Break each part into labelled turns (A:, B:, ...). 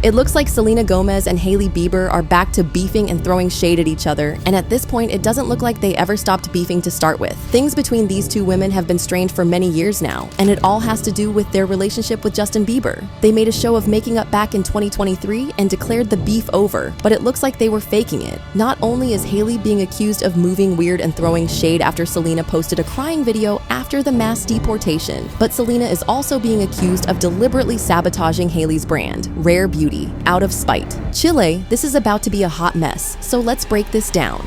A: It looks like Selena Gomez and Hailey Bieber are back to beefing and throwing shade at each other, and at this point, it doesn't look like they ever stopped beefing to start with. Things between these two women have been strained for many years now, and it all has to do with their relationship with Justin Bieber. They made a show of making up back in 2023 and declared the beef over, but it looks like they were faking it. Not only is Hailey being accused of moving weird and throwing shade after Selena posted a crying video after the mass deportation, but Selena is also being accused of deliberately sabotaging Hailey's brand, Rare Beauty, out of spite. Chile, this is about to be a hot mess, so let's break this down.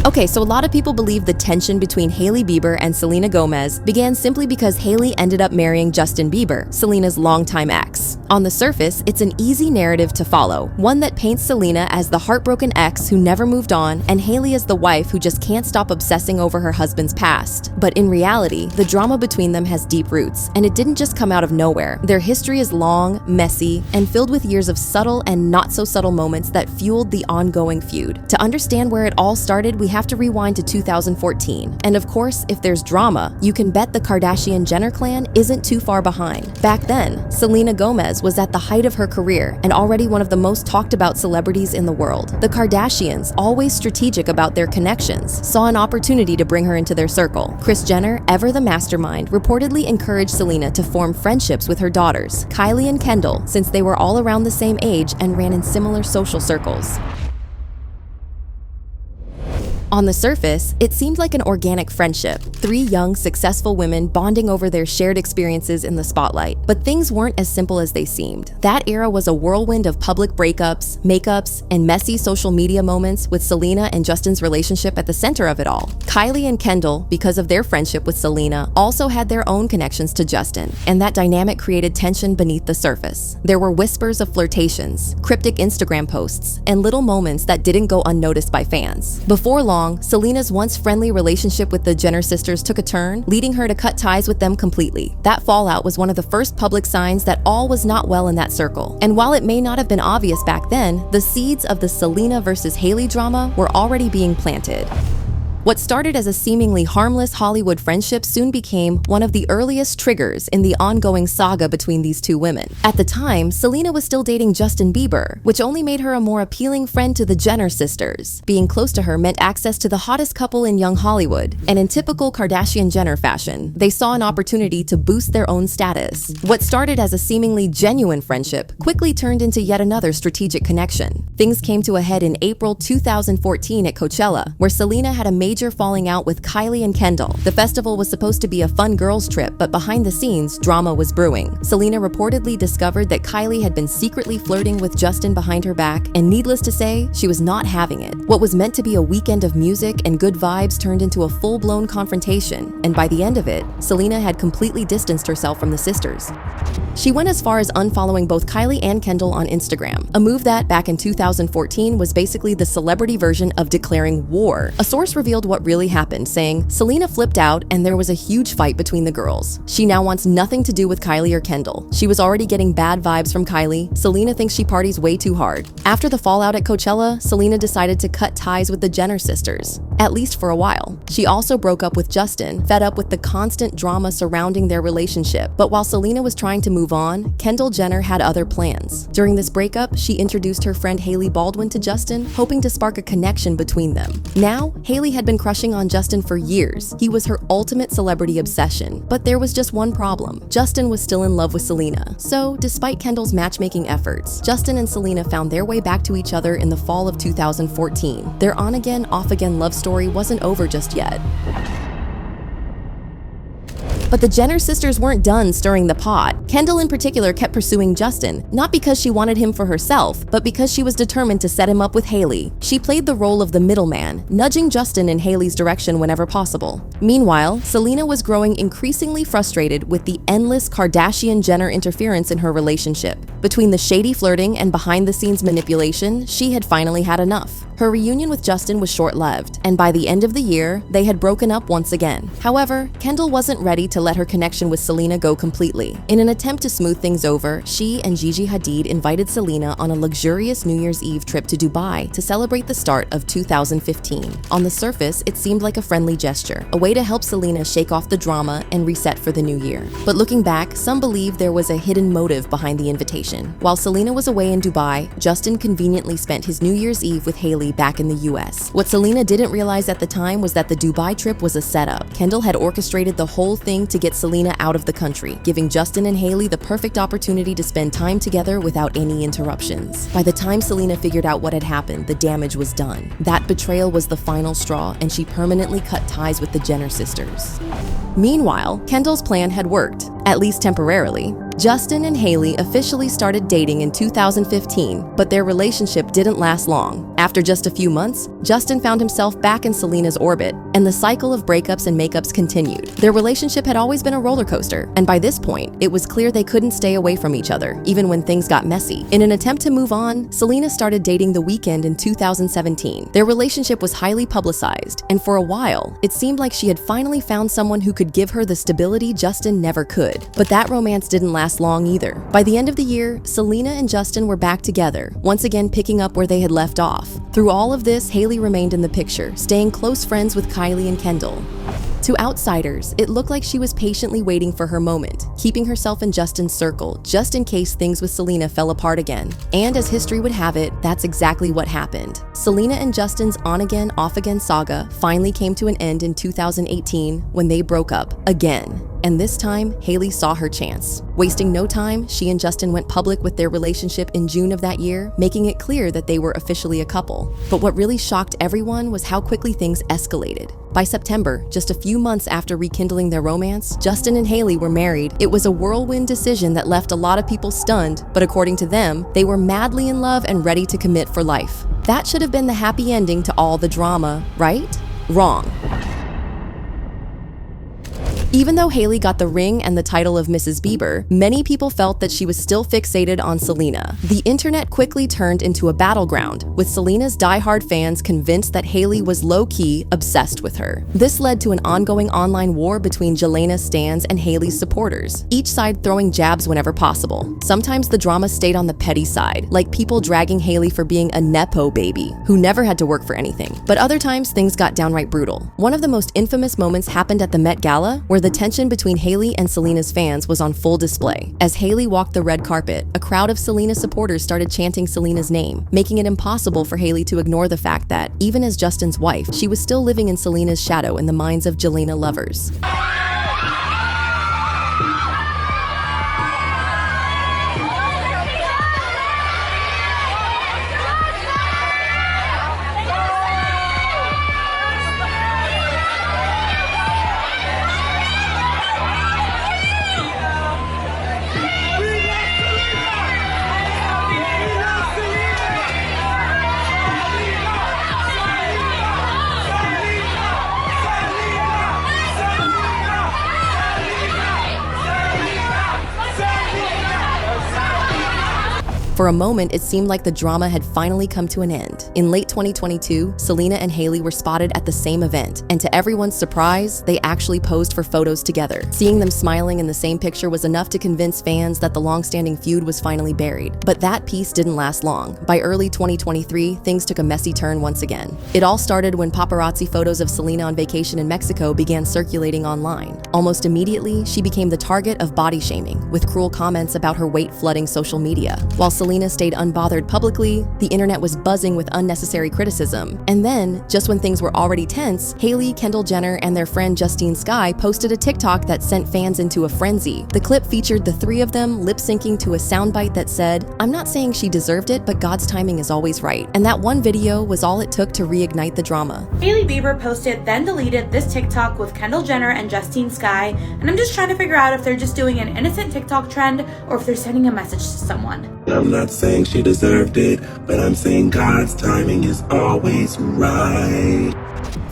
A: Okay, so a lot of people believe the tension between Hailey Bieber and Selena Gomez began simply because Hailey ended up marrying Justin Bieber, Selena's longtime ex. On the surface, it's an easy narrative to follow, one that paints Selena as the heartbroken ex who never moved on, and Hailey as the wife who just can't stop obsessing over her husband's past. But in reality, the drama between them has deep roots, and it didn't just come out of nowhere. Their history is long, messy, and filled with years of subtle and not-so-subtle moments that fueled the ongoing feud. To understand where it all started, we have to rewind to 2014. And of course, if there's drama, you can bet the Kardashian-Jenner clan isn't too far behind. Back then, Selena Gomez was at the height of her career and already one of the most talked about celebrities in the world. The Kardashians, always strategic about their connections, saw an opportunity to bring her into their circle. Kris Jenner, ever the mastermind, reportedly encouraged Selena to form friendships with her daughters, Kylie and Kendall, since they were all around the same age and ran in similar social circles. On the surface, it seemed like an organic friendship, three young, successful women bonding over their shared experiences in the spotlight. But things weren't as simple as they seemed. That era was a whirlwind of public breakups, makeups, and messy social media moments, with Selena and Justin's relationship at the center of it all. Kylie and Kendall, because of their friendship with Selena, also had their own connections to Justin, and that dynamic created tension beneath the surface. There were whispers of flirtations, cryptic Instagram posts, and little moments that didn't go unnoticed by fans. Before long, Selena's once friendly relationship with the Jenner sisters took a turn, leading her to cut ties with them completely. That fallout was one of the first public signs that all was not well in that circle. And while it may not have been obvious back then, the seeds of the Selena versus Hailey drama were already being planted. What started as a seemingly harmless Hollywood friendship soon became one of the earliest triggers in the ongoing saga between these two women. At the time, Selena was still dating Justin Bieber, which only made her a more appealing friend to the Jenner sisters. Being close to her meant access to the hottest couple in young Hollywood, and in typical Kardashian-Jenner fashion, they saw an opportunity to boost their own status. What started as a seemingly genuine friendship quickly turned into yet another strategic connection. Things came to a head in April 2014 at Coachella, where Selena had a major falling out with Kylie and Kendall. The festival was supposed to be a fun girls' trip, but behind the scenes, drama was brewing. Selena reportedly discovered that Kylie had been secretly flirting with Justin behind her back, and needless to say, she was not having it. What was meant to be a weekend of music and good vibes turned into a full-blown confrontation, and by the end of it, Selena had completely distanced herself from the sisters. She went as far as unfollowing both Kylie and Kendall on Instagram, a move that, back in 2014, was basically the celebrity version of declaring war. A source revealed what really happened, saying, Selena flipped out and there was a huge fight between the girls. She now wants nothing to do with Kylie or Kendall. She was already getting bad vibes from Kylie. Selena thinks she parties way too hard. After the fallout at Coachella, Selena decided to cut ties with the Jenner sisters, at least for a while. She also broke up with Justin, fed up with the constant drama surrounding their relationship. But while Selena was trying to move on, Kendall Jenner had other plans. During this breakup, she introduced her friend Hailey Baldwin to Justin, hoping to spark a connection between them. Now, Hailey had been crushing on Justin for years. He was her ultimate celebrity obsession. But there was just one problem. Justin was still in love with Selena. So, despite Kendall's matchmaking efforts, Justin and Selena found their way back to each other in the fall of 2014. Their on-again, off-again love story wasn't over just yet. But the Jenner sisters weren't done stirring the pot. Kendall in particular kept pursuing Justin, not because she wanted him for herself, but because she was determined to set him up with Hailey. She played the role of the middleman, nudging Justin in Hailey's direction whenever possible. Meanwhile, Selena was growing increasingly frustrated with the endless Kardashian-Jenner interference in her relationship. Between the shady flirting and behind-the-scenes manipulation, she had finally had enough. Her reunion with Justin was short-lived, and by the end of the year, they had broken up once again. However, Kendall wasn't ready to to let her connection with Selena go completely. In an attempt to smooth things over, she and Gigi Hadid invited Selena on a luxurious New Year's Eve trip to Dubai to celebrate the start of 2015. On the surface, it seemed like a friendly gesture, a way to help Selena shake off the drama and reset for the new year. But looking back, some believe there was a hidden motive behind the invitation. While Selena was away in Dubai, Justin conveniently spent his New Year's Eve with Hailey back in the US. What Selena didn't realize at the time was that the Dubai trip was a setup. Kendall had orchestrated the whole thing to get Selena out of the country, giving Justin and Hailey the perfect opportunity to spend time together without any interruptions. By the time Selena figured out what had happened, the damage was done. That betrayal was the final straw, and she permanently cut ties with the Jenner sisters. Meanwhile, Kendall's plan had worked, at least temporarily. Justin and Hailey officially started dating in 2015, but their relationship didn't last long. After just a few months, Justin found himself back in Selena's orbit, and the cycle of breakups and makeups continued. Their relationship had always been a roller coaster, and by this point, it was clear they couldn't stay away from each other, even when things got messy. In an attempt to move on, Selena started dating The Weeknd in 2017. Their relationship was highly publicized, and for a while, it seemed like she had finally found someone who could give her the stability Justin never could. But that romance didn't last long either. By the end of the year, Selena and Justin were back together, once again picking up where they had left off. Through all of this, Hailey remained in the picture, staying close friends with Kylie and Kendall. To outsiders, it looked like she was patiently waiting for her moment, keeping herself in Justin's circle, just in case things with Selena fell apart again. And as history would have it, that's exactly what happened. Selena and Justin's on-again, off-again saga finally came to an end in 2018 when they broke up again. And this time, Hailey saw her chance. Wasting no time, she and Justin went public with their relationship in June of that year, making it clear that they were officially a couple. But what really shocked everyone was how quickly things escalated. By September, just a few months after rekindling their romance, Justin and Hailey were married. It was a whirlwind decision that left a lot of people stunned, but according to them, they were madly in love and ready to commit for life. That should have been the happy ending to all the drama, right? Wrong. Even though Hailey got the ring and the title of Mrs. Bieber, many people felt that she was still fixated on Selena. The internet quickly turned into a battleground, with Selena's diehard fans convinced that Hailey was low-key obsessed with her. This led to an ongoing online war between Jelena stans and Hailey's supporters, each side throwing jabs whenever possible. Sometimes the drama stayed on the petty side, like people dragging Hailey for being a nepo baby, who never had to work for anything. But other times, things got downright brutal. One of the most infamous moments happened at the Met Gala, where the tension between Hailey and Selena's fans was on full display. As Hailey walked the red carpet, a crowd of Selena supporters started chanting Selena's name, making it impossible for Hailey to ignore the fact that, even as Justin's wife, she was still living in Selena's shadow in the minds of Jelena lovers. For a moment, it seemed like the drama had finally come to an end. In late 2022, Selena and Hailey were spotted at the same event, and to everyone's surprise, they actually posed for photos together. Seeing them smiling in the same picture was enough to convince fans that the long-standing feud was finally buried. But that peace didn't last long. By early 2023, things took a messy turn once again. It all started when paparazzi photos of Selena on vacation in Mexico began circulating online. Almost immediately, she became the target of body shaming, with cruel comments about her weight flooding social media. While Selena stayed unbothered publicly, the internet was buzzing with unnecessary criticism. And then, just when things were already tense, Hailey, Kendall Jenner, and their friend Justine Skye posted a TikTok that sent fans into a frenzy. The clip featured the three of them lip-syncing to a soundbite that said, "I'm not saying she deserved it, but God's timing is always right." And that one video was all it took to reignite the drama.
B: Hailey Bieber posted, then deleted this TikTok with Kendall Jenner and Justine Skye, and I'm just trying to figure out if they're just doing an innocent TikTok trend or if they're sending a message to someone.
C: I'm not saying she deserved it, but I'm saying God's timing is always right.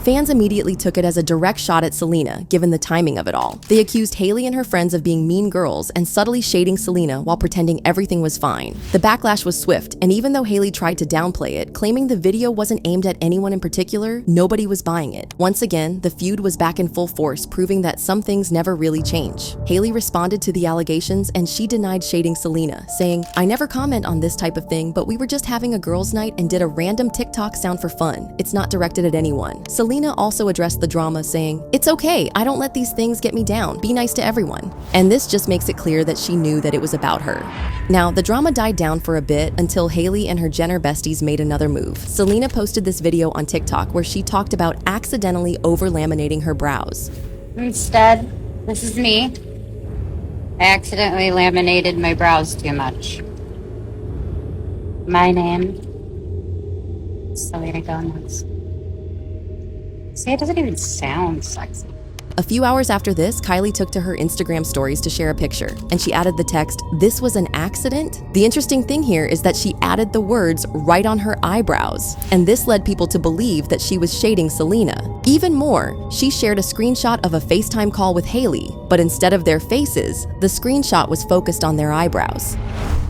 A: Fans immediately took it as a direct shot at Selena, given the timing of it all. They accused Hailey and her friends of being mean girls and subtly shading Selena while pretending everything was fine. The backlash was swift, and even though Hailey tried to downplay it, claiming the video wasn't aimed at anyone in particular, nobody was buying it. Once again, the feud was back in full force, proving that some things never really change. Hailey responded to the allegations, and she denied shading Selena, saying, "I never comment on this type of thing, but we were just having a girls' night and did a random TikTok sound for fun. It's not directed at anyone." Selena also addressed the drama, saying, "It's okay, I don't let these things get me down. Be nice to everyone." And this just makes it clear that she knew that it was about her. Now, the drama died down for a bit until Hailey and her Jenner besties made another move. Selena posted this video on TikTok where she talked about accidentally over-laminating her brows.
C: Instead, this is me. I accidentally laminated my brows too much. My name is Selena Gomez. See, it doesn't even sound sexy.
A: A few hours after this, Kylie took to her Instagram stories to share a picture, and she added the text, "This was an accident?" The interesting thing here is that she added the words right on her eyebrows, and this led people to believe that she was shading Selena. Even more, she shared a screenshot of a FaceTime call with Hailey, but instead of their faces, the screenshot was focused on their eyebrows.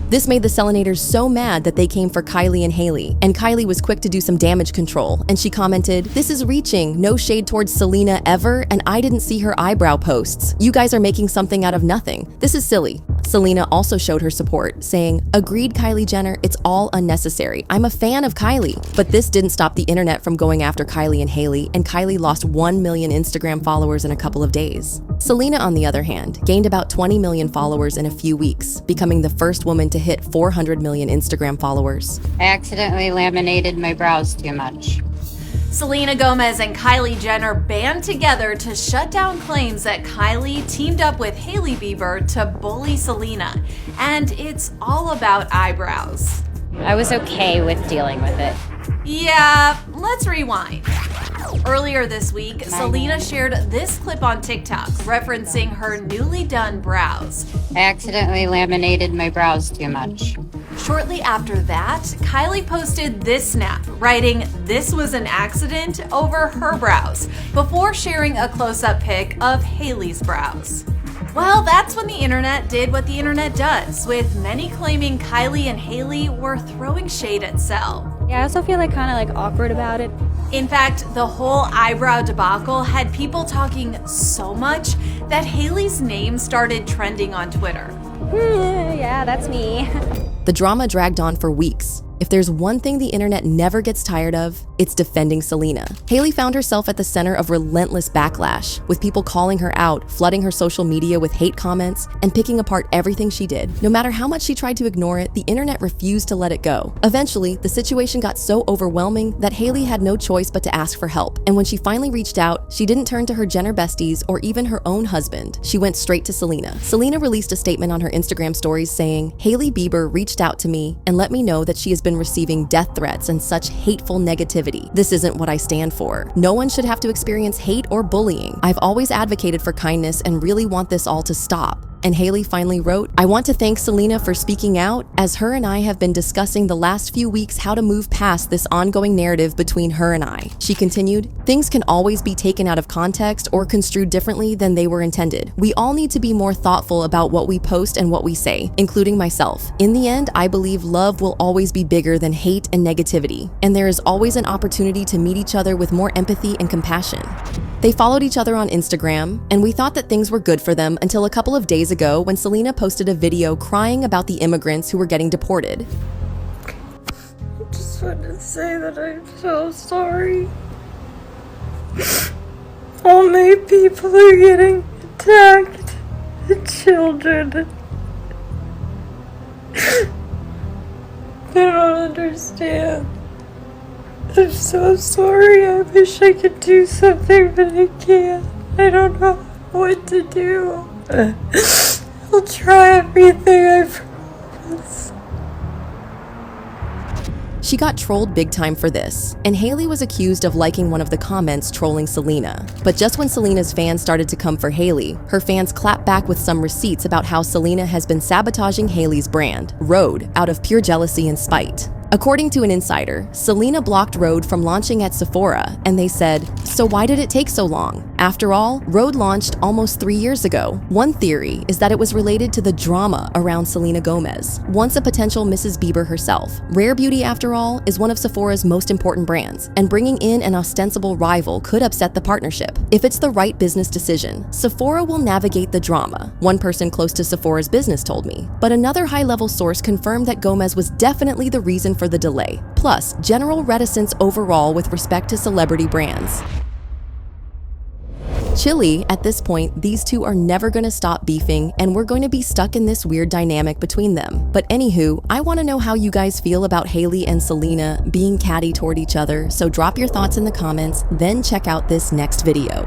A: This made the Selenators so mad that they came for Kylie and Hailey, and Kylie was quick to do some damage control, and she commented, "This is reaching, no shade towards Selena ever, and I didn't see her eyebrow posts. You guys are making something out of nothing. This is silly." Selena also showed her support, saying, "Agreed, Kylie Jenner, it's all unnecessary. I'm a fan of Kylie." But this didn't stop the internet from going after Kylie and Hailey, and Kylie lost 1 million Instagram followers in a couple of days. Selena, on the other hand, gained about 20 million followers in a few weeks, becoming the first woman to hit 400 million Instagram followers.
C: I accidentally laminated my brows too much.
D: Selena Gomez and Kylie Jenner band together to shut down claims that Kylie teamed up with Hailey Bieber to bully Selena. And it's all about eyebrows.
C: I was okay with dealing with it.
D: Yeah, let's rewind. Earlier this week, Selena shared this clip on TikTok referencing her newly done brows.
C: I accidentally laminated my brows too much.
D: Shortly after that, Kylie posted this snap, writing, "This was an accident" over her brows, before sharing a close-up pic of Hailey's brows. Well, that's when the internet did what the internet does, with many claiming Kylie and Hailey were throwing shade at Sel.
E: Yeah, I also feel kind of awkward about it.
D: In fact, the whole eyebrow debacle had people talking so much that Hailey's name started trending on Twitter.
E: Yeah, that's me.
A: The drama dragged on for weeks. If there's one thing the internet never gets tired of, it's defending Selena. Hailey found herself at the center of relentless backlash, with people calling her out, flooding her social media with hate comments, and picking apart everything she did. No matter how much she tried to ignore it, the internet refused to let it go. Eventually, the situation got so overwhelming that Hailey had no choice but to ask for help. And when she finally reached out, she didn't turn to her Jenner besties or even her own husband. She went straight to Selena. Selena released a statement on her Instagram stories saying, "Hailey Bieber reached out to me and let me know that she has been receiving death threats and such hateful negativity. This isn't what I stand for. No one should have to experience hate or bullying. I've always advocated for kindness and really want this all to stop." And Hailey finally wrote, "I want to thank Selena for speaking out, as her and I have been discussing the last few weeks how to move past this ongoing narrative between her and I." She continued, "Things can always be taken out of context or construed differently than they were intended. We all need to be more thoughtful about what we post and what we say, including myself. In the end, I believe love will always be bigger than hate and negativity, and there is always an opportunity to meet each other with more empathy and compassion." They followed each other on Instagram, and we thought that things were good for them until a couple of days ago when Selena posted a video crying about the immigrants who were getting deported.
F: I just want to say that I'm so sorry. All my people are getting attacked. The children. They don't understand. I'm so sorry. I wish I could do something, but I can't. I don't know what to do. I'll try everything, I promise.
A: She got trolled big time for this, and Hailey was accused of liking one of the comments trolling Selena. But just when Selena's fans started to come for Hailey, her fans clapped back with some receipts about how Selena has been sabotaging Hailey's brand, Rhode, out of pure jealousy and spite. According to an insider, Selena blocked Rhode from launching at Sephora, and they said, "So why did it take so long?" After all, Rhode launched almost 3 years ago. One theory is that it was related to the drama around Selena Gomez, once a potential Mrs. Bieber herself. Rare Beauty, after all, is one of Sephora's most important brands, and bringing in an ostensible rival could upset the partnership. If it's the right business decision, Sephora will navigate the drama, one person close to Sephora's business told me. But another high-level source confirmed that Gomez was definitely the reason for the delay, plus general reticence overall with respect to celebrity brands. Chile, at this point, these two are never going to stop beefing, and we're going to be stuck in this weird dynamic between them. But anywho, I want to know how you guys feel about Hailey and Selena being catty toward each other, so drop your thoughts in the comments, then check out this next video.